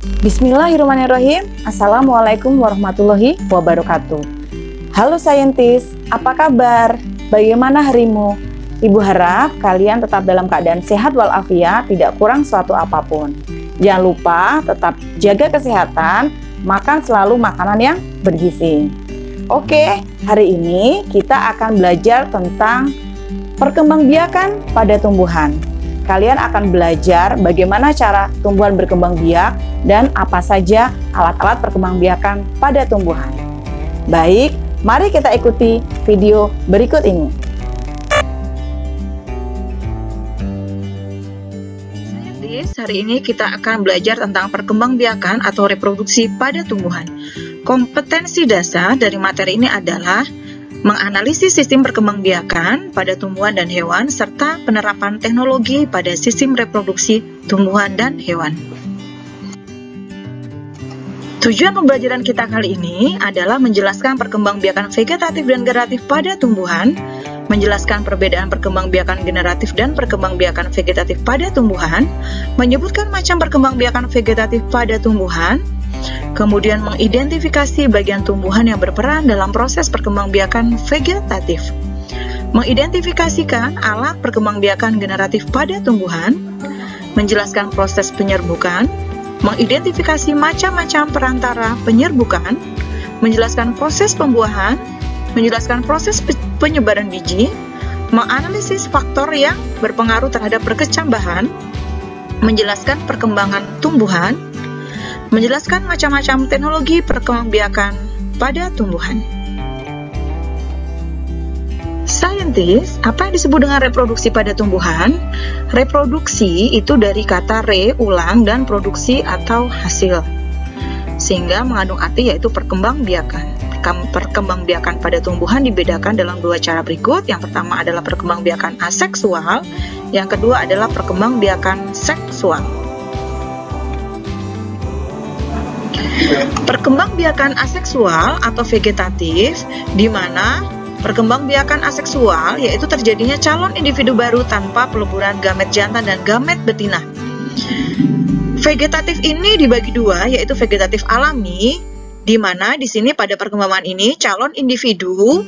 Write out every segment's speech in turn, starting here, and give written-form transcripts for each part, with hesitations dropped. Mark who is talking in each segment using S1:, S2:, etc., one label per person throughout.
S1: Bismillahirrahmanirrahim. Assalamualaikum warahmatullahi wabarakatuh. Halo saintis, apa kabar? Bagaimana harimu? Ibu harap kalian tetap dalam keadaan sehat walafiat, tidak kurang suatu apapun. Jangan lupa tetap jaga kesehatan, makan selalu makanan yang bergizi. Oke, hari ini kita akan belajar tentang perkembangbiakan pada tumbuhan. Kalian akan belajar bagaimana cara tumbuhan berkembang biak dan apa saja alat-alat perkembangbiakan pada tumbuhan. Baik, mari kita ikuti video berikut ini. Saintis, hari ini kita akan belajar tentang perkembangbiakan atau reproduksi pada tumbuhan. Kompetensi dasar dari materi ini adalah menganalisis sistem perkembangbiakan pada tumbuhan dan hewan, serta penerapan teknologi pada sistem reproduksi tumbuhan dan hewan. Tujuan pembelajaran kita kali ini adalah menjelaskan perkembangbiakan vegetatif dan generatif pada tumbuhan, menjelaskan perbedaan perkembangbiakan generatif dan perkembangbiakan vegetatif pada tumbuhan, menyebutkan macam perkembangbiakan vegetatif pada tumbuhan, kemudian mengidentifikasi bagian tumbuhan yang berperan dalam proses perkembangbiakan vegetatif, mengidentifikasikan alat perkembangbiakan generatif pada tumbuhan, menjelaskan proses penyerbukan, mengidentifikasi macam-macam perantara penyerbukan, menjelaskan proses pembuahan, menjelaskan proses penyebaran biji, menganalisis faktor yang berpengaruh terhadap perkecambahan, menjelaskan perkembangan tumbuhan, menjelaskan macam-macam teknologi perkembangbiakan pada tumbuhan. Saintis, apa yang disebut dengan reproduksi pada tumbuhan? Reproduksi itu dari kata re, ulang, dan produksi atau hasil, sehingga mengandung arti yaitu perkembangbiakan. Perkembangbiakan pada tumbuhan dibedakan dalam dua cara berikut. Yang pertama adalah perkembangbiakan aseksual, yang kedua adalah perkembangbiakan seksual. Perkembangbiakan aseksual atau vegetatif, di mana perkembangbiakan aseksual yaitu terjadinya calon individu baru tanpa peleburan gamet jantan dan gamet betina. Vegetatif ini dibagi dua, yaitu vegetatif alami, di mana di sini pada perkembangan ini calon individu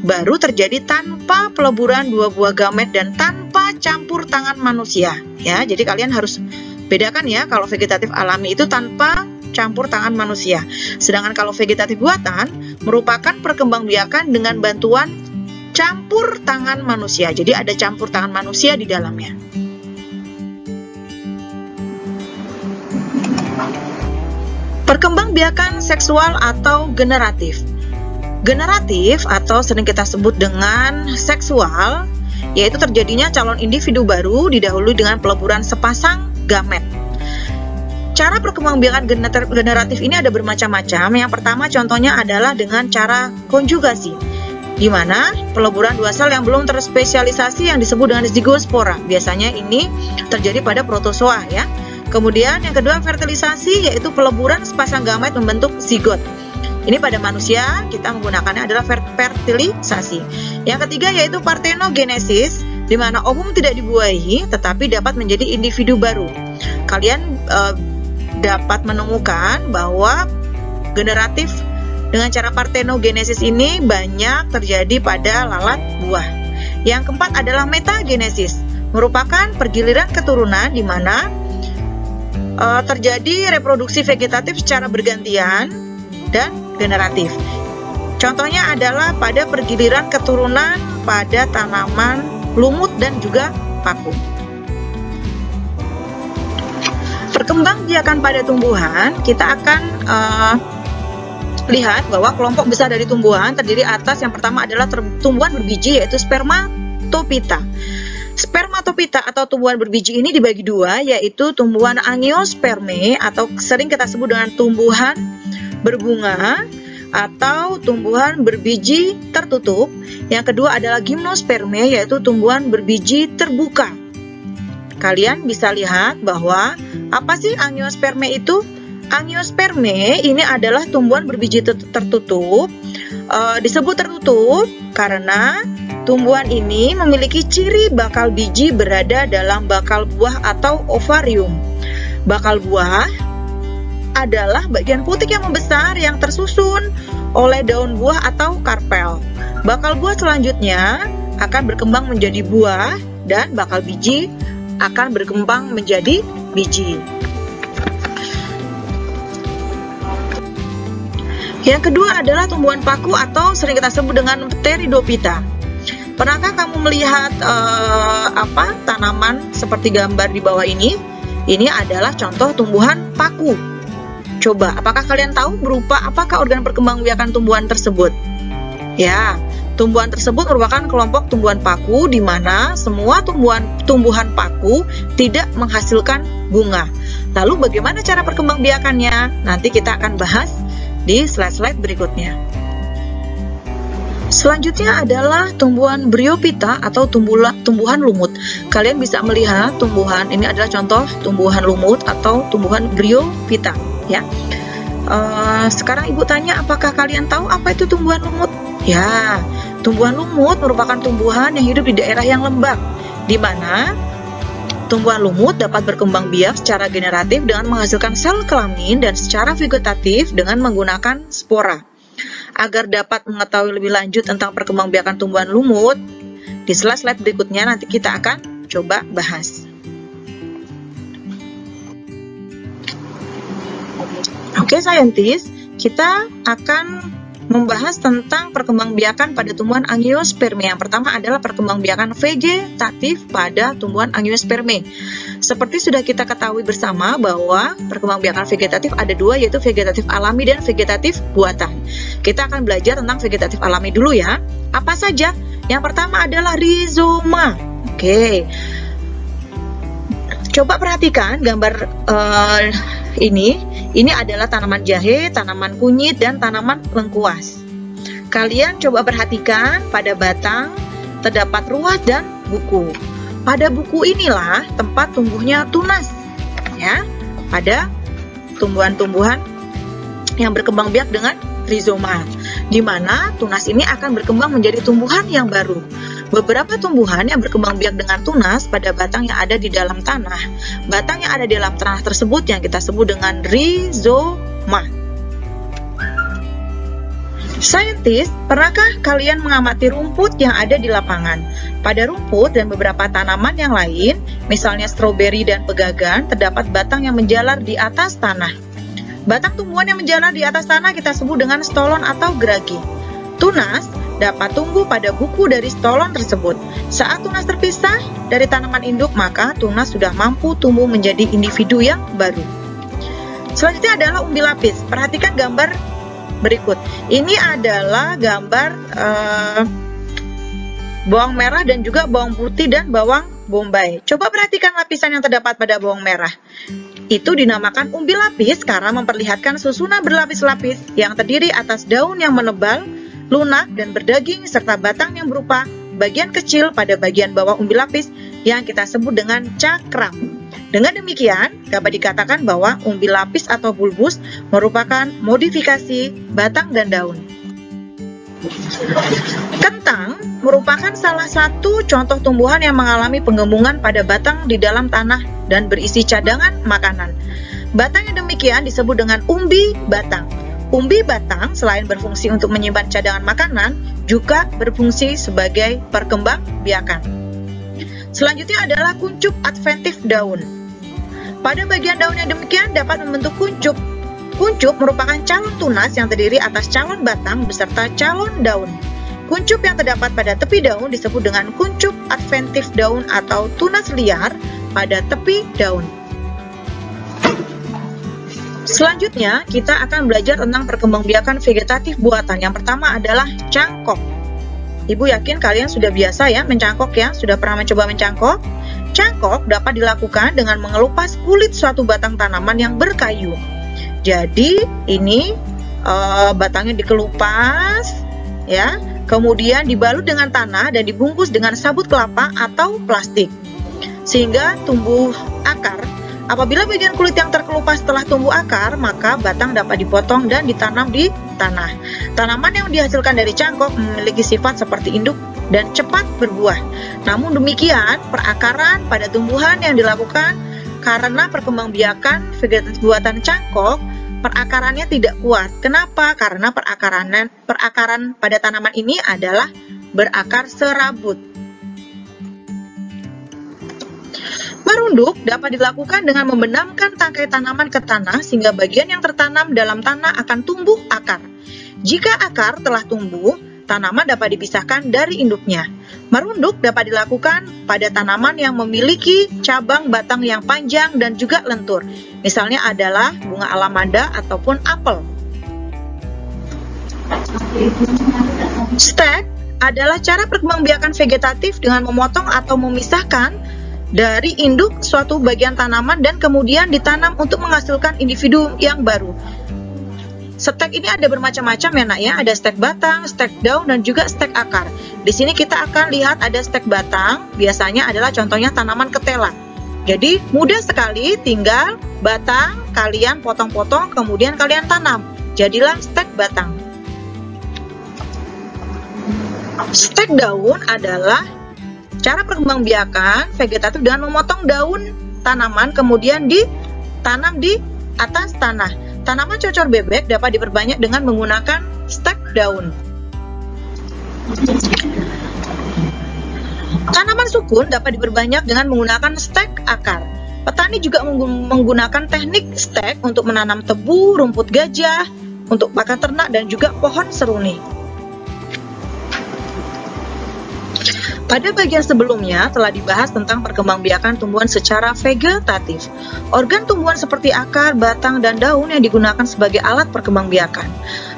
S1: baru terjadi tanpa peleburan dua buah gamet dan tanpa campur tangan manusia. Ya, jadi kalian harus bedakan ya, kalau vegetatif alami itu tanpa campur tangan manusia. Sedangkan kalau vegetatif buatan merupakan perkembangbiakan dengan bantuan campur tangan manusia. Jadi ada campur tangan manusia di dalamnya. Perkembangbiakan seksual atau generatif. Generatif atau sering kita sebut dengan seksual, yaitu terjadinya calon individu baru didahului dengan peleburan sepasang gamet. Cara perkembangbiakan generatif ini ada bermacam-macam. Yang pertama contohnya adalah dengan cara konjugasi, di mana peleburan dua sel yang belum terspesialisasi yang disebut dengan zigospora. Biasanya ini terjadi pada protozoa ya. Kemudian yang kedua fertilisasi, yaitu peleburan sepasang gamet membentuk zigot. Ini pada manusia kita menggunakannya adalah fertilisasi. Yang ketiga yaitu partenogenesis, di mana ovum tidak dibuahi tetapi dapat menjadi individu baru. Kalian dapat menemukan bahwa generatif dengan cara partenogenesis ini banyak terjadi pada lalat buah. Yang keempat adalah metagenesis, merupakan pergiliran keturunan di mana terjadi reproduksi vegetatif secara bergantian dan generatif. Contohnya adalah pada pergiliran keturunan pada tanaman lumut dan juga paku. Perkembangbiakan pada tumbuhan, kita akan lihat bahwa kelompok besar dari tumbuhan terdiri atas yang pertama adalah tumbuhan berbiji, yaitu spermatopita. Spermatopita atau tumbuhan berbiji ini dibagi dua, yaitu tumbuhan angiosperme atau sering kita sebut dengan tumbuhan berbunga atau tumbuhan berbiji tertutup. Yang kedua adalah gimnosperme, yaitu tumbuhan berbiji terbuka. Kalian bisa lihat bahwa apa sih angiosperme itu? Angiosperme ini adalah tumbuhan berbiji tertutup. Disebut tertutup karena tumbuhan ini memiliki ciri bakal biji berada dalam bakal buah atau ovarium. Bakal buah adalah bagian putik yang membesar yang tersusun oleh daun buah atau karpel. Bakal buah selanjutnya akan berkembang menjadi buah dan bakal biji akan berkembang menjadi biji. Yang kedua adalah tumbuhan paku atau sering kita sebut dengan Pteridophyta. Pernahkah kamu melihat tanaman seperti gambar di bawah ini? Ini adalah contoh tumbuhan paku. Coba, apakah kalian tahu berupa apakah organ perkembangbiakan tumbuhan tersebut? Ya, tumbuhan tersebut merupakan kelompok tumbuhan paku di mana semua tumbuhan paku tidak menghasilkan bunga. Lalu bagaimana cara perkembangbiakannya? Nanti kita akan bahas di slide-slide berikutnya. Selanjutnya adalah tumbuhan Bryophyta atau tumbuhan lumut. Kalian bisa melihat tumbuhan ini adalah contoh tumbuhan lumut atau tumbuhan Bryophyta, ya. Sekarang Ibu tanya, apakah kalian tahu apa itu tumbuhan lumut? Ya, tumbuhan lumut merupakan tumbuhan yang hidup di daerah yang lembab, di mana tumbuhan lumut dapat berkembang biak secara generatif dengan menghasilkan sel kelamin dan secara vegetatif dengan menggunakan spora. Agar dapat mengetahui lebih lanjut tentang perkembangbiakan tumbuhan lumut, di slide-slide berikutnya nanti kita akan coba bahas. Oke, saintis, kita akan membahas tentang perkembangbiakan pada tumbuhan Angiospermae. Yang pertama adalah perkembangbiakan vegetatif pada tumbuhan Angiospermae. Seperti sudah kita ketahui bersama bahwa perkembangbiakan vegetatif ada dua, yaitu vegetatif alami dan vegetatif buatan. Kita akan belajar tentang vegetatif alami dulu ya. Apa saja? Yang pertama adalah rizoma. Oke. Coba perhatikan gambar ini. Ini adalah tanaman jahe, tanaman kunyit, dan tanaman lengkuas. Kalian coba perhatikan pada batang terdapat ruas dan buku. Pada buku inilah tempat tumbuhnya tunas, ya. Pada tumbuhan-tumbuhan yang berkembang biak dengan rizoma, di mana tunas ini akan berkembang menjadi tumbuhan yang baru. Beberapa tumbuhan yang berkembang biak dengan tunas pada batang yang ada di dalam tanah. Batang yang ada di dalam tanah tersebut yang kita sebut dengan rizoma. Saintis, pernahkah kalian mengamati rumput yang ada di lapangan? Pada rumput dan beberapa tanaman yang lain, misalnya stroberi dan pegagan, terdapat batang yang menjalar di atas tanah. Batang tumbuhan yang menjalar di atas tanah kita sebut dengan stolon atau geragi. Tunas dapat tumbuh pada buku dari stolon tersebut. Saat tunas terpisah dari tanaman induk, maka tunas sudah mampu tumbuh menjadi individu yang baru. Selanjutnya adalah umbi lapis. Perhatikan gambar berikut. Ini adalah gambar bawang merah dan juga bawang putih dan bawang bombay. Coba perhatikan lapisan yang terdapat pada bawang merah. Itu dinamakan umbi lapis karena memperlihatkan susunan berlapis-lapis yang terdiri atas daun yang menebal, lunak dan berdaging serta batang yang berupa bagian kecil pada bagian bawah umbi lapis yang kita sebut dengan cakram. Dengan demikian, dapat dikatakan bahwa umbi lapis atau bulbus merupakan modifikasi batang dan daun. Kentang merupakan salah satu contoh tumbuhan yang mengalami penggembungan pada batang di dalam tanah dan berisi cadangan makanan. Batang yang demikian disebut dengan umbi batang. Umbi batang selain berfungsi untuk menyimpan cadangan makanan, juga berfungsi sebagai perkembangbiakan. Selanjutnya adalah kuncup adventif daun. Pada bagian daun yang demikian dapat membentuk kuncup. Kuncup merupakan calon tunas yang terdiri atas calon batang beserta calon daun. Kuncup yang terdapat pada tepi daun disebut dengan kuncup adventif daun atau tunas liar pada tepi daun. Selanjutnya, kita akan belajar tentang perkembangbiakan vegetatif buatan. Yang pertama adalah cangkok. Ibu yakin kalian sudah biasa ya mencangkok ya, sudah pernah mencoba mencangkok? Cangkok dapat dilakukan dengan mengelupas kulit suatu batang tanaman yang berkayu. Jadi, ini batangnya dikelupas, ya, kemudian dibalut dengan tanah dan dibungkus dengan sabut kelapa atau plastik, sehingga tumbuh akar. Apabila bagian kulit yang terkelupas telah tumbuh akar, maka batang dapat dipotong dan ditanam di tanah. Tanaman yang dihasilkan dari cangkok memiliki sifat seperti induk dan cepat berbuah. Namun demikian, perakaran pada tumbuhan yang dilakukan karena perkembangbiakan vegetatif buatan cangkok perakarannya tidak kuat. Kenapa? Karena perakaran pada tanaman ini adalah berakar serabut. Merunduk dapat dilakukan dengan membenamkan tangkai tanaman ke tanah sehingga bagian yang tertanam dalam tanah akan tumbuh akar. Jika akar telah tumbuh, tanaman dapat dipisahkan dari induknya. Merunduk dapat dilakukan pada tanaman yang memiliki cabang batang yang panjang dan juga lentur. Misalnya adalah bunga alamanda ataupun apel. Stek adalah cara perkembangbiakan vegetatif dengan memotong atau memisahkan dari induk suatu bagian tanaman dan kemudian ditanam untuk menghasilkan individu yang baru. Stek ini ada bermacam-macam ya nak ya, ada stek batang, stek daun dan juga stek akar. Di sini kita akan lihat ada stek batang, biasanya adalah contohnya tanaman ketela. Jadi mudah sekali, tinggal batang kalian potong-potong kemudian kalian tanam. Jadilah stek batang. Stek daun adalah cara perkembangbiakan vegetatif dengan memotong daun tanaman kemudian ditanam di atas tanah. Tanaman cocor bebek dapat diperbanyak dengan menggunakan stek daun. Tanaman sukun dapat diperbanyak dengan menggunakan stek akar. Petani juga menggunakan teknik stek untuk menanam tebu, rumput gajah, untuk pakan ternak dan juga pohon seruni. Pada bagian sebelumnya telah dibahas tentang perkembangbiakan tumbuhan secara vegetatif. Organ tumbuhan seperti akar, batang, dan daun yang digunakan sebagai alat perkembangbiakan.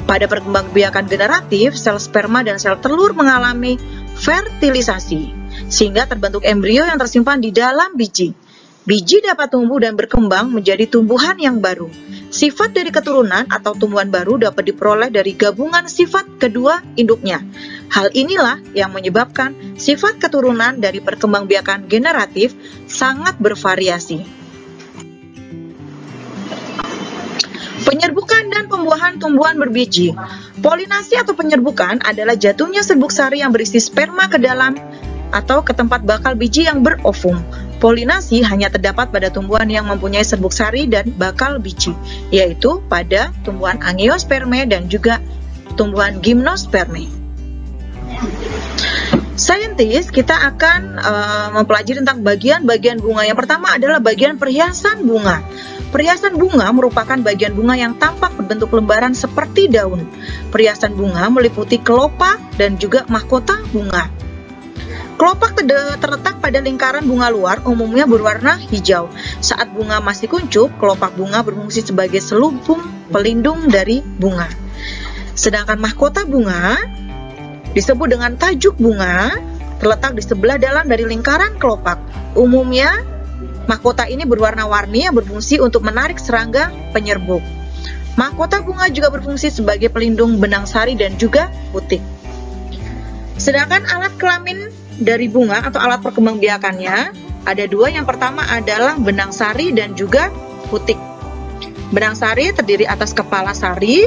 S1: Pada perkembangbiakan generatif, sel sperma dan sel telur mengalami fertilisasi, sehingga terbentuk embrio yang tersimpan di dalam biji. Biji dapat tumbuh dan berkembang menjadi tumbuhan yang baru. Sifat dari keturunan atau tumbuhan baru dapat diperoleh dari gabungan sifat kedua induknya. Hal inilah yang menyebabkan sifat keturunan dari perkembangbiakan generatif sangat bervariasi. Penyerbukan dan pembuahan tumbuhan berbiji. Polinasi atau penyerbukan adalah jatuhnya serbuk sari yang berisi sperma ke dalam atau ke tempat bakal biji yang berovum. Polinasi hanya terdapat pada tumbuhan yang mempunyai serbuk sari dan bakal biji, yaitu pada tumbuhan Angiospermae dan juga tumbuhan Gymnospermae. Saintis, kita akan mempelajari tentang bagian-bagian bunga. Yang pertama adalah bagian perhiasan bunga. Perhiasan bunga merupakan bagian bunga yang tampak berbentuk lembaran seperti daun. Perhiasan bunga meliputi kelopak dan juga mahkota bunga. Kelopak terletak pada lingkaran bunga luar, umumnya berwarna hijau. Saat bunga masih kuncup, kelopak bunga berfungsi sebagai selubung pelindung dari bunga. Sedangkan mahkota bunga disebut dengan tajuk bunga, terletak di sebelah dalam dari lingkaran kelopak. Umumnya, mahkota ini berwarna-warni yang berfungsi untuk menarik serangga penyerbuk. Mahkota bunga juga berfungsi sebagai pelindung benang sari dan juga putik. Sedangkan alat kelamin dari bunga atau alat perkembangbiakannya ada dua. Yang pertama adalah benang sari dan juga putik. Benang sari terdiri atas kepala sari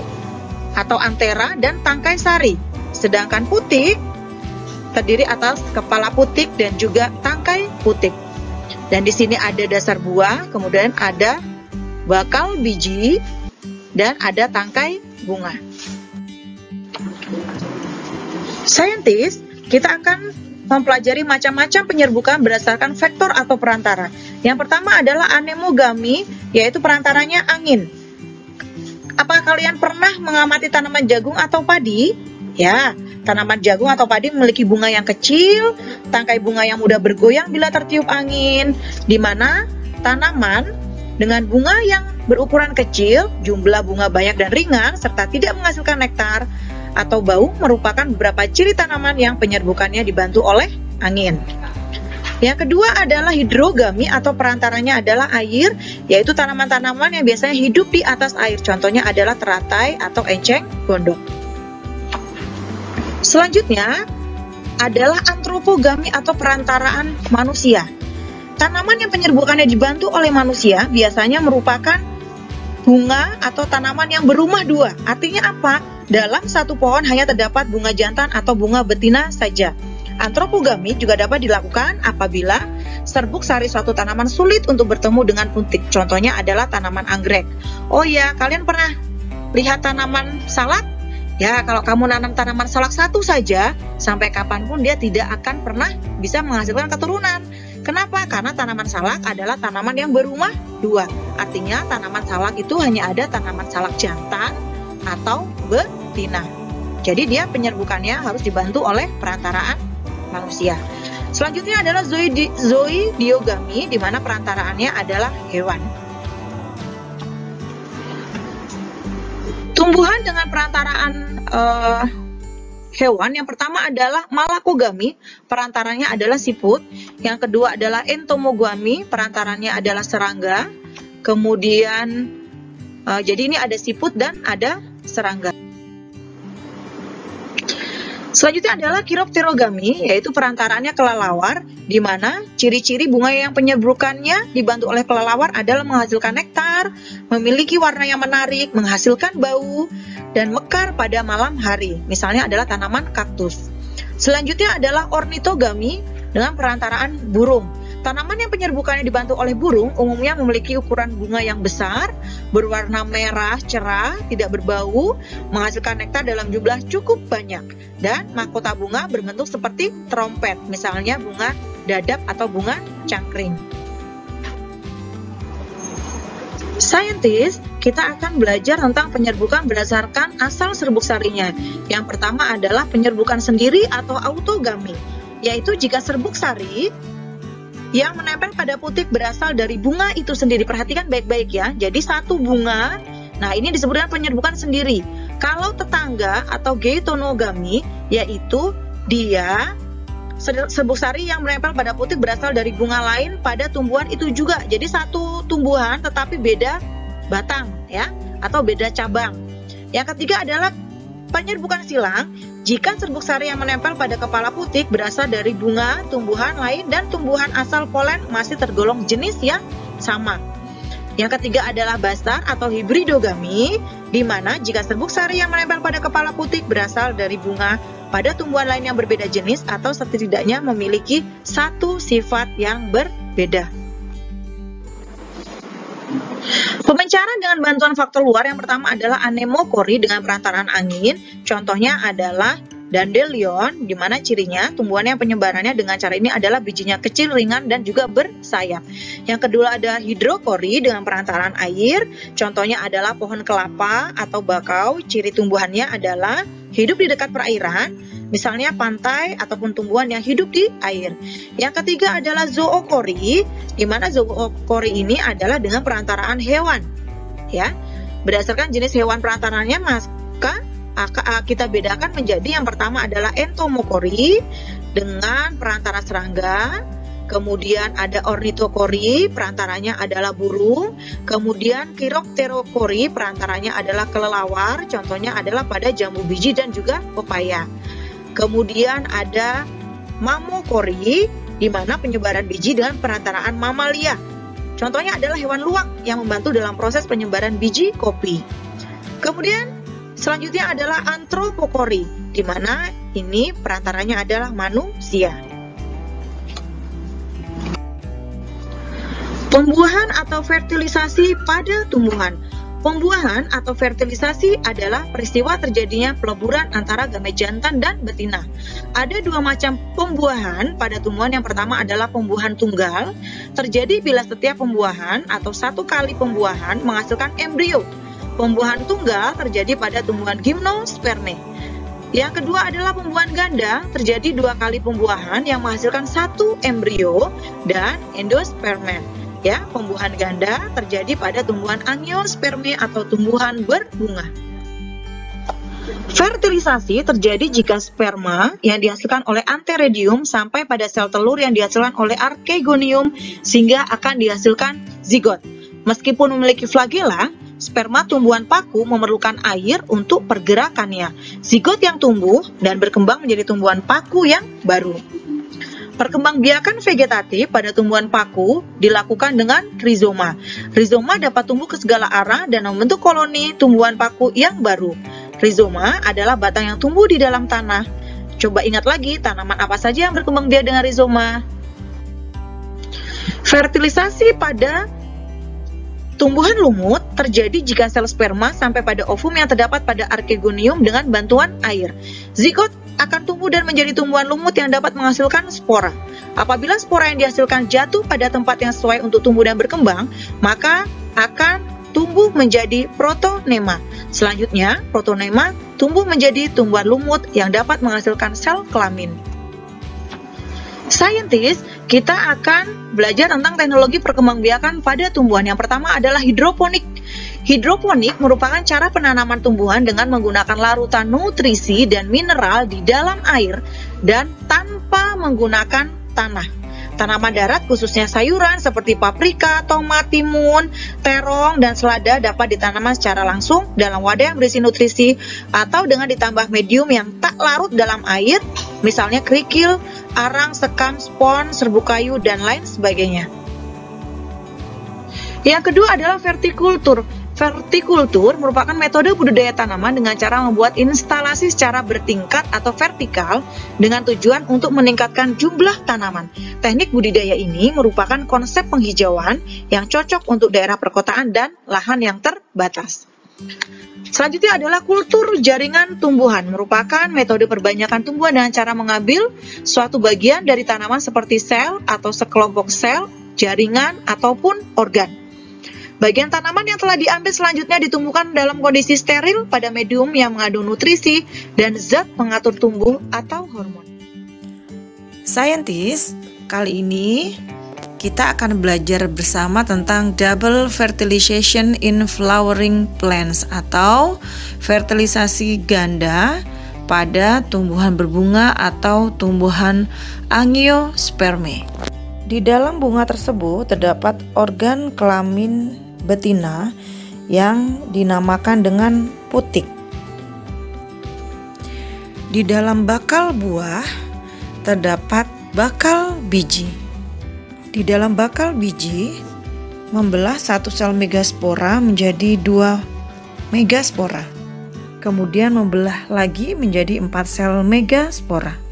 S1: atau antera dan tangkai sari. Sedangkan putik terdiri atas kepala putik dan juga tangkai putik. Dan di sini ada dasar buah, kemudian ada bakal biji dan ada tangkai bunga. Saintis, kita akan mempelajari macam-macam penyerbukan berdasarkan vektor atau perantara. Yang pertama adalah anemogami, yaitu perantaranya angin. Apa kalian pernah mengamati tanaman jagung atau padi? Ya, tanaman jagung atau padi memiliki bunga yang kecil, tangkai bunga yang mudah bergoyang bila tertiup angin, di mana tanaman dengan bunga yang berukuran kecil, jumlah bunga banyak dan ringan, serta tidak menghasilkan nektar atau bau merupakan beberapa ciri tanaman yang penyerbukannya dibantu oleh angin. Yang kedua adalah hidrogami atau perantaranya adalah air, yaitu tanaman-tanaman yang biasanya hidup di atas air. Contohnya adalah teratai atau enceng gondok. Selanjutnya adalah antropogami atau perantaraan manusia. Tanaman yang penyerbukannya dibantu oleh manusia biasanya merupakan bunga atau tanaman yang berumah dua. Artinya apa? Dalam satu pohon hanya terdapat bunga jantan atau bunga betina saja. Antropogami juga dapat dilakukan apabila Serbuk sari suatu tanaman sulit untuk bertemu dengan putik. Contohnya adalah tanaman anggrek. Oh ya, kalian pernah lihat tanaman salak? Ya, kalau kamu nanam tanaman salak satu saja, sampai kapanpun dia tidak akan pernah bisa menghasilkan keturunan. Kenapa? Karena tanaman salak adalah tanaman yang berumah dua. Artinya tanaman salak itu hanya ada tanaman salak jantan atau betina. Jadi dia penyerbukannya harus dibantu oleh perantaraan manusia. Selanjutnya adalah zoidiogami, di mana perantaraannya adalah hewan. Tumbuhan dengan perantaraan hewan, yang pertama adalah malakogami, perantaranya adalah siput. Yang kedua adalah entomogami, perantaranya adalah serangga. Kemudian, jadi ini ada siput dan ada serangga. Selanjutnya adalah chiropterogami, yaitu perantaranya kelelawar, di mana ciri-ciri bunga yang penyerbukannya dibantu oleh kelelawar adalah menghasilkan nektar, memiliki warna yang menarik, menghasilkan bau, dan mekar pada malam hari. Misalnya adalah tanaman kaktus. Selanjutnya adalah ornitogami dengan perantaraan burung. Tanaman yang penyerbukannya dibantu oleh burung umumnya memiliki ukuran bunga yang besar, berwarna merah cerah, tidak berbau, menghasilkan nektar dalam jumlah cukup banyak, dan mahkota bunga berbentuk seperti trompet, misalnya bunga dadap atau bunga cangkring. Saintis, kita akan belajar tentang penyerbukan berdasarkan asal serbuk sarinya. Yang pertama adalah penyerbukan sendiri atau autogami, yaitu jika serbuk sari yang menempel pada putik berasal dari bunga itu sendiri. Perhatikan baik-baik ya. Jadi satu bunga, nah ini disebutkan penyerbukan sendiri. Kalau tetangga atau geitonogami, yaitu dia serbuk sari yang menempel pada putik berasal dari bunga lain pada tumbuhan itu juga. Jadi satu tumbuhan tetapi beda batang ya, atau beda cabang. Yang ketiga adalah penyerbukan silang, jika serbuk sari yang menempel pada kepala putik berasal dari bunga, tumbuhan lain, dan tumbuhan asal polen masih tergolong jenis yang sama. Yang ketiga adalah bastar atau hibridogami, di mana jika serbuk sari yang menempel pada kepala putik berasal dari bunga pada tumbuhan lain yang berbeda jenis atau setidaknya memiliki satu sifat yang berbeda. Pemencaran dengan bantuan faktor luar yang pertama adalah anemokori dengan perantaraan angin. Contohnya adalah dandelion, di mana cirinya tumbuhan yang penyebarannya dengan cara ini adalah bijinya kecil, ringan, dan juga bersayap. Yang kedua ada hidrokori dengan perantaraan air. Contohnya adalah pohon kelapa atau bakau. Ciri tumbuhannya adalah hidup di dekat perairan, misalnya pantai ataupun tumbuhan yang hidup di air. Yang ketiga adalah zookori, di mana zookori ini adalah dengan perantaraan hewan. Ya, berdasarkan jenis hewan perantaranya maka kita bedakan menjadi yang pertama adalah entomokori dengan perantara serangga, kemudian ada ornitokori, perantaranya adalah burung, kemudian chiropterokori, perantaranya adalah kelelawar, contohnya adalah pada jambu biji dan juga pepaya. Kemudian ada mamokori, di mana penyebaran biji dengan perantaraan mamalia. Contohnya adalah hewan luwak yang membantu dalam proses penyebaran biji kopi. Kemudian selanjutnya adalah antropokori, di mana ini perantaranya adalah manusia. Pembuahan atau fertilisasi pada tumbuhan. Pembuahan atau fertilisasi adalah peristiwa terjadinya peleburan antara gamet jantan dan betina. Ada dua macam pembuahan pada tumbuhan. Yang pertama adalah pembuahan tunggal, terjadi bila setiap pembuahan atau satu kali pembuahan menghasilkan embrio. Pembuahan tunggal terjadi pada tumbuhan gimnosperme. Yang kedua adalah pembuahan ganda, terjadi dua kali pembuahan yang menghasilkan satu embrio dan endosperme. Ya, pembuahan ganda terjadi pada tumbuhan angiosperme atau tumbuhan berbunga. Fertilisasi terjadi jika sperma yang dihasilkan oleh antheridium sampai pada sel telur yang dihasilkan oleh archegonium sehingga akan dihasilkan zigot. Meskipun memiliki flagela, sperma tumbuhan paku memerlukan air untuk pergerakannya. Zigot yang tumbuh dan berkembang menjadi tumbuhan paku yang baru. Perkembangbiakan vegetatif pada tumbuhan paku dilakukan dengan rizoma. Rizoma dapat tumbuh ke segala arah dan membentuk koloni tumbuhan paku yang baru. Rizoma adalah batang yang tumbuh di dalam tanah. Coba ingat lagi tanaman apa saja yang berkembang biak dengan rizoma. Fertilisasi pada tumbuhan lumut terjadi jika sel sperma sampai pada ovum yang terdapat pada archegonium dengan bantuan air. Zigot akan tumbuh dan menjadi tumbuhan lumut yang dapat menghasilkan spora. Apabila spora yang dihasilkan jatuh pada tempat yang sesuai untuk tumbuh dan berkembang, maka akan tumbuh menjadi protonema. Selanjutnya, protonema tumbuh menjadi tumbuhan lumut yang dapat menghasilkan sel kelamin. Saintis, kita akan belajar tentang teknologi perkembangbiakan pada tumbuhan. Yang pertama adalah hidroponik. Hidroponik merupakan cara penanaman tumbuhan dengan menggunakan larutan nutrisi dan mineral di dalam air dan tanpa menggunakan tanah. Tanaman darat khususnya sayuran seperti paprika, tomat, timun, terong, dan selada dapat ditanam secara langsung dalam wadah yang berisi nutrisi atau dengan ditambah medium yang tak larut dalam air, misalnya kerikil, arang, sekam, spons, serbuk kayu, dan lain sebagainya. Yang kedua adalah vertikultur. Vertikultur merupakan metode budidaya tanaman dengan cara membuat instalasi secara bertingkat atau vertikal dengan tujuan untuk meningkatkan jumlah tanaman. Teknik budidaya ini merupakan konsep penghijauan yang cocok untuk daerah perkotaan dan lahan yang terbatas. Selanjutnya adalah kultur jaringan tumbuhan, merupakan metode perbanyakan tumbuhan dengan cara mengambil suatu bagian dari tanaman seperti sel atau sekelompok sel, jaringan, ataupun organ. Bagian tanaman yang telah diambil selanjutnya ditumbuhkan dalam kondisi steril pada medium yang mengandung nutrisi dan zat pengatur tumbuh atau hormon.
S2: Saintis, kali ini kita akan belajar bersama tentang double fertilization in flowering plants atau fertilisasi ganda pada tumbuhan berbunga atau tumbuhan angiospermae. Di dalam bunga tersebut terdapat organ kelamin betina yang dinamakan dengan putik. Di dalam bakal buah terdapat bakal biji. Di dalam bakal biji membelah satu sel megaspora menjadi 2 megaspora. Kemudian membelah lagi menjadi 4 sel megaspora.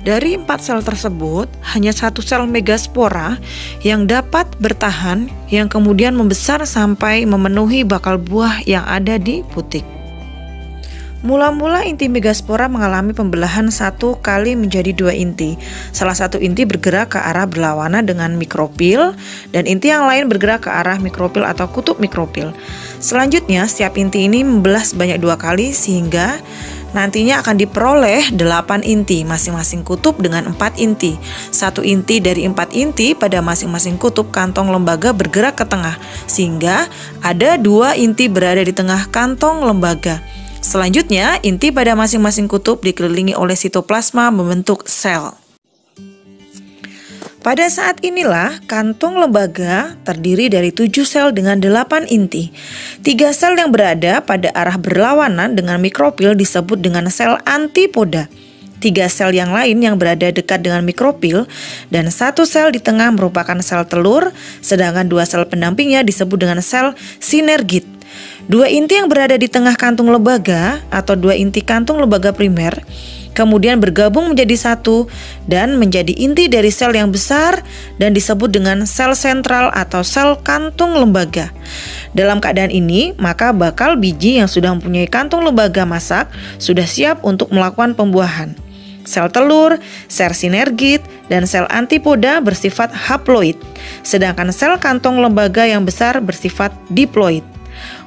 S2: Dari 4 sel tersebut, hanya 1 sel megaspora yang dapat bertahan, yang kemudian membesar sampai memenuhi bakal buah yang ada di putik. Mula-mula inti megaspora mengalami pembelahan 1 kali menjadi 2 inti. Salah satu inti bergerak ke arah berlawanan dengan mikropil, dan inti yang lain bergerak ke arah mikropil atau kutub mikropil. Selanjutnya, setiap inti ini membelah sebanyak 2 kali sehingga nantinya akan diperoleh 8 inti, masing-masing kutub dengan 4 inti. 1 inti dari 4 inti pada masing-masing kutub kantong lembaga bergerak ke tengah, sehingga ada 2 inti berada di tengah kantong lembaga. Selanjutnya, inti pada masing-masing kutub dikelilingi oleh sitoplasma membentuk sel. Pada saat inilah kantong lembaga terdiri dari 7 sel dengan 8 inti. 3 sel yang berada pada arah berlawanan dengan mikropil disebut dengan sel antipoda. 3 sel yang lain yang berada dekat dengan mikropil dan 1 sel di tengah merupakan sel telur, sedangkan 2 sel pendampingnya disebut dengan sel sinergit. 2 inti yang berada di tengah kantung lembaga atau 2 inti kantung lembaga primer kemudian bergabung menjadi 1 dan menjadi inti dari sel yang besar dan disebut dengan sel sentral atau sel kantung lembaga. Dalam keadaan ini, maka bakal biji yang sudah mempunyai kantung lembaga masak sudah siap untuk melakukan pembuahan. Sel telur, sel sinergit, dan sel antipoda bersifat haploid, sedangkan sel kantong lembaga yang besar bersifat diploid.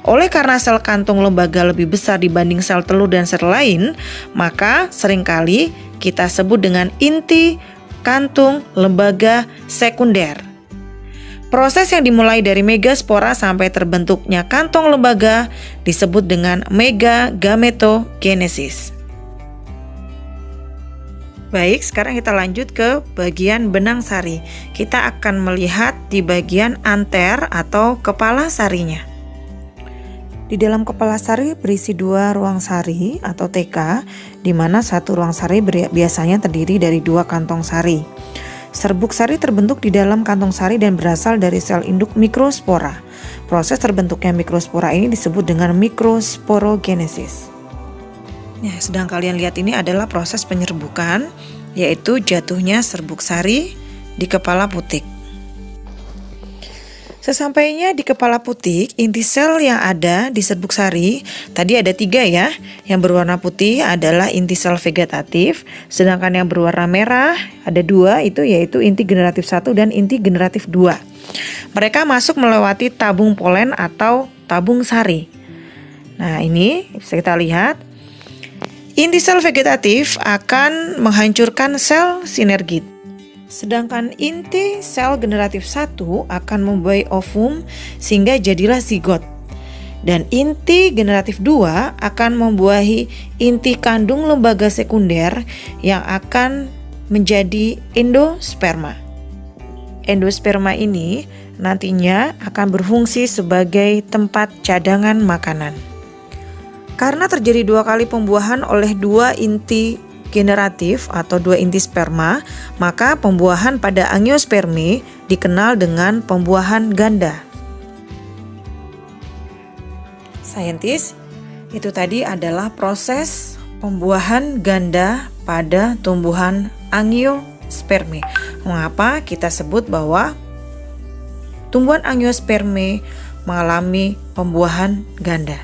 S2: Oleh karena sel kantung lembaga lebih besar dibanding sel telur dan sel lain, maka seringkali kita sebut dengan inti kantung lembaga sekunder. Proses yang dimulai dari megaspora sampai terbentuknya kantong lembaga disebut dengan megagametogenesis. Baik, sekarang kita lanjut ke bagian benang sari. Kita akan melihat di bagian anter atau kepala sarinya. Di dalam kepala sari berisi 2 ruang sari atau TK, di mana 1 ruang sari biasanya terdiri dari 2 kantong sari. Serbuk sari terbentuk di dalam kantong sari dan berasal dari sel induk mikrospora. Proses terbentuknya mikrospora ini disebut dengan mikrosporogenesis. Nah, sedang kalian lihat ini adalah proses penyerbukan, yaitu jatuhnya serbuk sari di kepala putik. Sesampainya di kepala putik, inti sel yang ada di serbuk sari tadi ada 3 ya. Yang berwarna putih adalah inti sel vegetatif, sedangkan yang berwarna merah ada 2 itu yaitu inti generatif 1 dan inti generatif 2. Mereka masuk melewati tabung polen atau tabung sari. Nah, ini bisa kita lihat. Inti sel vegetatif akan menghancurkan sel sinergit. Sedangkan inti sel generatif 1 akan membuai ovum sehingga jadilah zigot. Dan inti generatif 2 akan membuahi inti kandung lembaga sekunder yang akan menjadi endosperma. Endosperma ini nantinya akan berfungsi sebagai tempat cadangan makanan. Karena terjadi 2 kali pembuahan oleh 2 inti generatif atau 2 inti sperma, maka pembuahan pada angiospermi dikenal dengan pembuahan ganda. Saintis, itu tadi adalah proses pembuahan ganda pada tumbuhan angiospermi. Mengapa kita sebut bahwa tumbuhan angiospermi mengalami pembuahan ganda?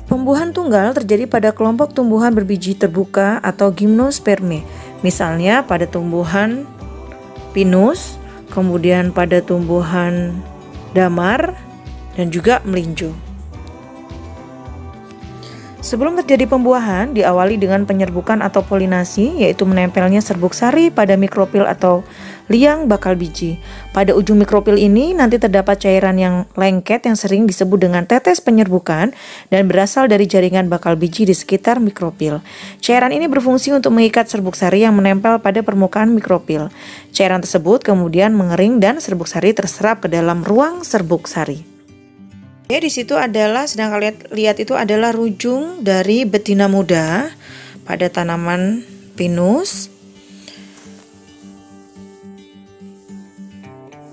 S2: Pembuahan tunggal terjadi pada kelompok tumbuhan berbiji terbuka atau gimnosperme, misalnya pada tumbuhan pinus, kemudian pada tumbuhan damar, dan juga melinjo. Sebelum terjadi pembuahan, diawali dengan penyerbukan atau polinasi, yaitu menempelnya serbuk sari pada mikropil atau liang bakal biji. Pada ujung mikropil ini nanti terdapat cairan yang lengket yang sering disebut dengan tetes penyerbukan dan berasal dari jaringan bakal biji di sekitar mikropil. Cairan ini berfungsi untuk mengikat serbuk sari yang menempel pada permukaan mikropil. Cairan tersebut kemudian mengering dan serbuk sari terserap ke dalam ruang serbuk sari. Ya, di situ adalah sedang kalian lihat itu adalah rujung dari betina muda pada tanaman pinus.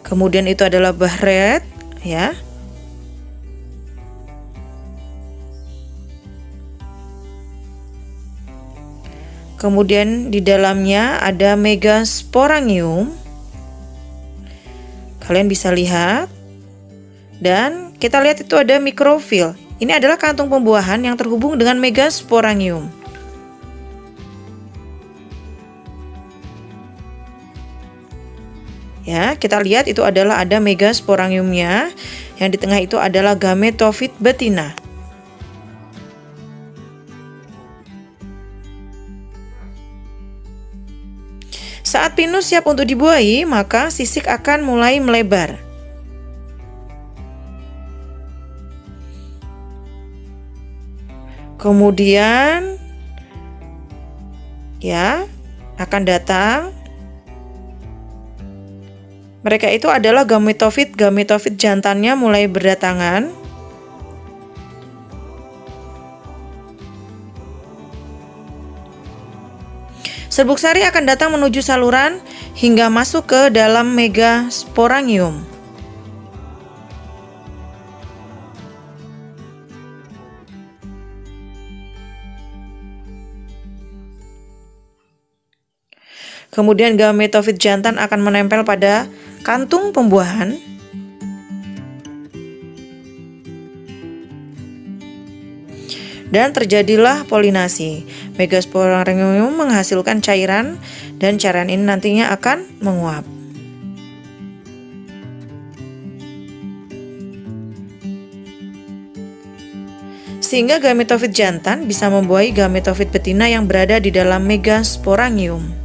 S2: Kemudian itu adalah bahret, ya. Kemudian di dalamnya ada megasporangium. Kalian bisa lihat. Dan kita lihat itu ada mikrofil. Ini adalah kantung pembuahan yang terhubung dengan megasporangium. Ya, kita lihat itu adalah ada megasporangiumnya. Yang di tengah itu adalah gametofit betina. Saat pinus siap untuk dibuahi, maka sisik akan mulai melebar. Kemudian ya akan datang. Mereka itu adalah gametofit jantannya mulai berdatangan. Serbuk sari akan datang menuju saluran hingga masuk ke dalam megasporangium. Kemudian gametofit jantan akan menempel pada kantung pembuahan. Dan terjadilah polinasi. Megasporangium menghasilkan cairan dan cairan ini nantinya akan menguap. Sehingga gametofit jantan bisa membuahi gametofit betina yang berada di dalam megasporangium.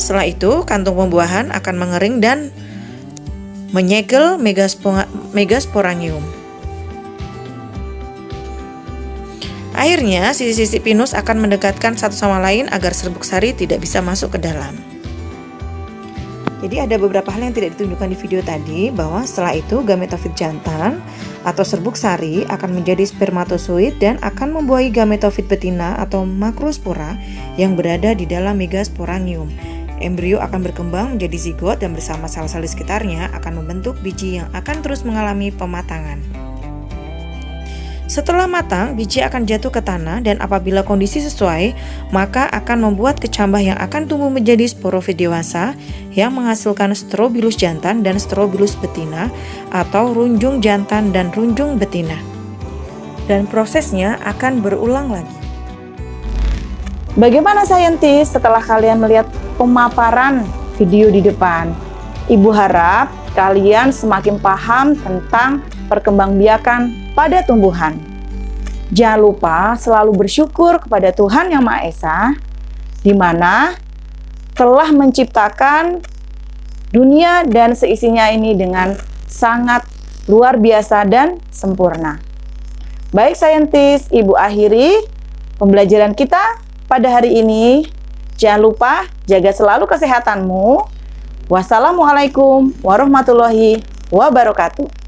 S2: Setelah itu, kantung pembuahan akan mengering dan menyegel megasporangium. Akhirnya, sisi-sisi pinus akan mendekatkan satu sama lain agar serbuk sari tidak bisa masuk ke dalam. Jadi ada beberapa hal yang tidak ditunjukkan di video tadi, bahwa setelah itu gametofit jantan atau serbuk sari akan menjadi spermatozoid dan akan membuahi gametofit betina atau makrospora yang berada di dalam megasporangium. Embrio akan berkembang menjadi zigot dan bersama sel-sel di sekitarnya akan membentuk biji yang akan terus mengalami pematangan. Setelah matang, biji akan jatuh ke tanah dan apabila kondisi sesuai, maka akan membuat kecambah yang akan tumbuh menjadi sporofit dewasa yang menghasilkan strobilus jantan dan strobilus betina atau runjung jantan dan runjung betina. Dan prosesnya akan berulang lagi.
S3: Bagaimana saintis setelah kalian melihat pemaparan video di depan? Ibu harap kalian semakin paham tentang perkembangbiakan pada tumbuhan. Jangan lupa selalu bersyukur kepada Tuhan Yang Maha Esa, di mana telah menciptakan dunia dan seisinya ini dengan sangat luar biasa dan sempurna. Baik saintis, Ibu akhiri pembelajaran kita pada hari ini. Jangan lupa jaga selalu kesehatanmu. Wassalamualaikum warahmatullahi wabarakatuh.